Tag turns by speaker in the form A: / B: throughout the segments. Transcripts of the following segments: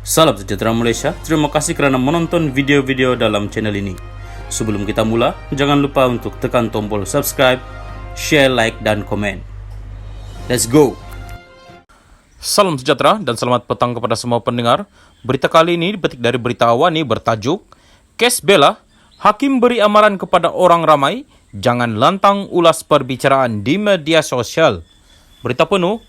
A: Salam sejahtera Malaysia, terima kasih kerana menonton video-video dalam channel ini. Sebelum kita mula, jangan lupa untuk tekan tombol subscribe, share, like, dan komen. Let's go!
B: Salam sejahtera dan selamat petang kepada semua pendengar. Berita kali ini dipetik dari berita Awani bertajuk Kes Bella, Hakim beri amaran kepada orang ramai, jangan lantang ulas perbicaraan di media sosial. Berita penuh,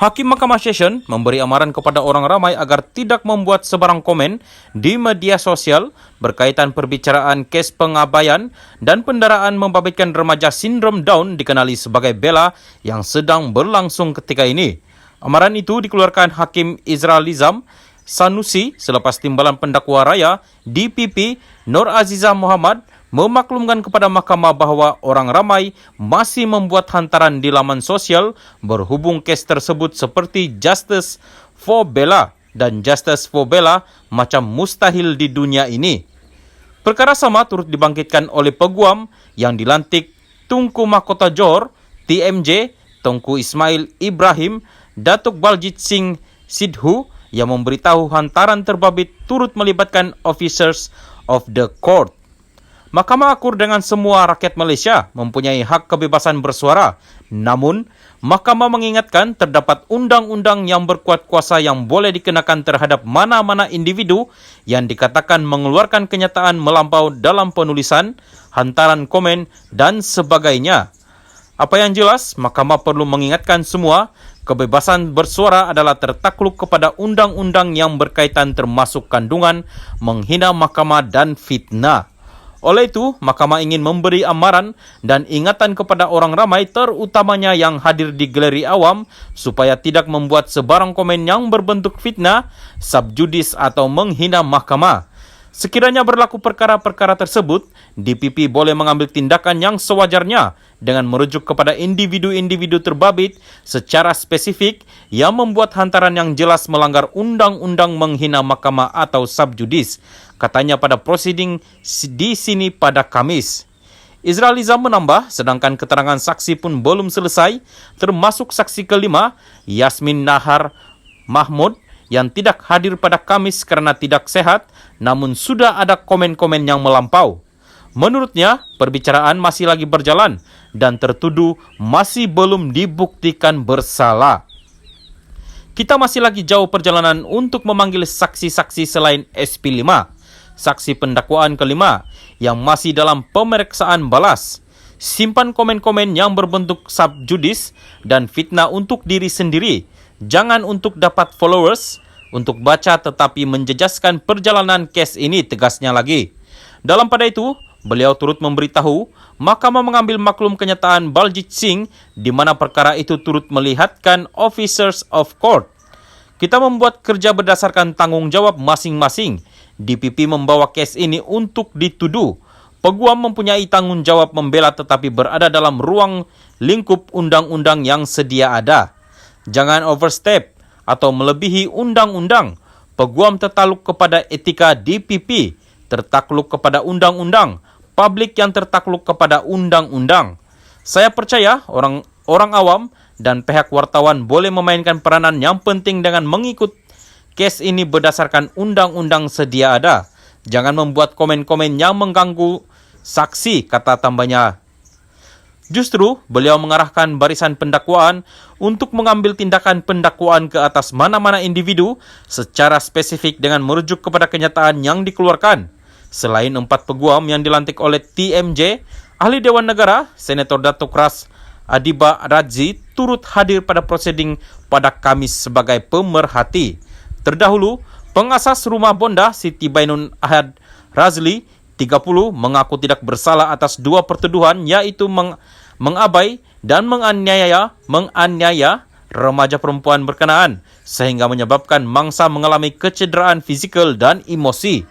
B: Hakim Mahkamah Session memberi amaran kepada orang ramai agar tidak membuat sebarang komen di media sosial berkaitan perbicaraan kes pengabaian dan pendaraan membabitkan remaja sindrom Down dikenali sebagai Bella yang sedang berlangsung ketika ini. Amaran itu dikeluarkan Hakim Izralizam Sanusi selepas timbalan pendakwa raya DPP Nur Azizah Muhammad memaklumkan kepada mahkamah bahawa orang ramai masih membuat hantaran di laman sosial berhubung kes tersebut seperti Justice for Bella dan Justice for Bella macam mustahil di dunia ini. Perkara sama turut dibangkitkan oleh peguam yang dilantik Tunku Mahkota Johor, TMJ, Tunku Ismail Ibrahim, Datuk Baljit Singh Sidhu yang memberitahu hantaran terbabit turut melibatkan officers of the court. Mahkamah akur dengan semua rakyat Malaysia mempunyai hak kebebasan bersuara. Namun, mahkamah mengingatkan terdapat undang-undang yang berkuat kuasa yang boleh dikenakan terhadap mana-mana individu yang dikatakan mengeluarkan kenyataan melampau dalam penulisan, hantaran komen dan sebagainya. Apa yang jelas, mahkamah perlu mengingatkan semua, kebebasan bersuara adalah tertakluk kepada undang-undang yang berkaitan termasuk kandungan, menghina mahkamah dan fitnah. Oleh itu, mahkamah ingin memberi amaran dan ingatan kepada orang ramai terutamanya yang hadir di galeri awam supaya tidak membuat sebarang komen yang berbentuk fitnah, subjudis atau menghina mahkamah. Sekiranya berlaku perkara-perkara tersebut, DPP boleh mengambil tindakan yang sewajarnya dengan merujuk kepada individu-individu terbabit secara spesifik yang membuat hantaran yang jelas melanggar undang-undang menghina mahkamah atau subjudis, katanya pada prosiding di sini pada Khamis. Izralizam menambah, sedangkan keterangan saksi pun belum selesai, termasuk saksi kelima, Yasmin Nahar Mahmud, yang tidak hadir pada Khamis kerana tidak sehat, namun sudah ada komen-komen yang melampau. Menurutnya, perbicaraan masih lagi berjalan dan tertuduh masih belum dibuktikan bersalah. Kita masih lagi jauh perjalanan untuk memanggil saksi-saksi selain SP5, saksi pendakwaan kelima yang masih dalam pemeriksaan balas. Simpan komen-komen yang berbentuk subjudis dan fitnah untuk diri sendiri. Jangan untuk dapat followers, untuk baca tetapi menjejaskan perjalanan kes ini, tegasnya lagi. Dalam pada itu, beliau turut memberitahu mahkamah mengambil maklum kenyataan Baljit Singh di mana perkara itu turut melihatkan officers of court. Kita membuat kerja berdasarkan tanggungjawab masing-masing. DPP membawa kes ini untuk dituduh. Peguam mempunyai tanggungjawab membela tetapi berada dalam ruang lingkup undang-undang yang sedia ada. Jangan overstep atau melebihi undang-undang. Peguam tertakluk kepada etika DPP, tertakluk kepada undang-undang. Publik yang tertakluk kepada undang-undang. Saya percaya orang awam dan pihak wartawan boleh memainkan peranan yang penting dengan mengikut kes ini berdasarkan undang-undang sedia ada. Jangan membuat komen-komen yang mengganggu saksi, kata tambahnya. Justru, beliau mengarahkan barisan pendakwaan untuk mengambil tindakan pendakwaan ke atas mana-mana individu secara spesifik dengan merujuk kepada kenyataan yang dikeluarkan. Selain 4 peguam yang dilantik oleh TMJ, Ahli Dewan Negara, Senator Datuk Ras Adiba Radzi turut hadir pada prosiding pada Khamis sebagai pemerhati. Terdahulu, pengasas rumah bonda Siti Bainun Ahad Razli, 30, mengaku tidak bersalah atas 2 pertuduhan iaitu mengabai dan menganiaya remaja perempuan berkenaan sehingga menyebabkan mangsa mengalami kecederaan fizikal dan emosi.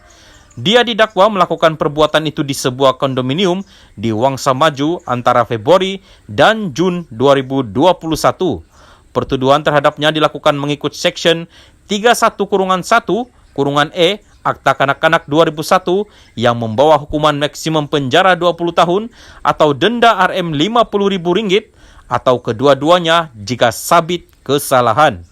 B: Dia didakwa melakukan perbuatan itu di sebuah kondominium di Wangsa Maju antara Februari dan Jun 2021. Pertuduhan terhadapnya dilakukan mengikut Seksyen 31-1-E Akta Kanak-Kanak 2001 yang membawa hukuman maksimum penjara 20 tahun atau denda RM RM50.000 atau kedua-duanya jika sabit kesalahan.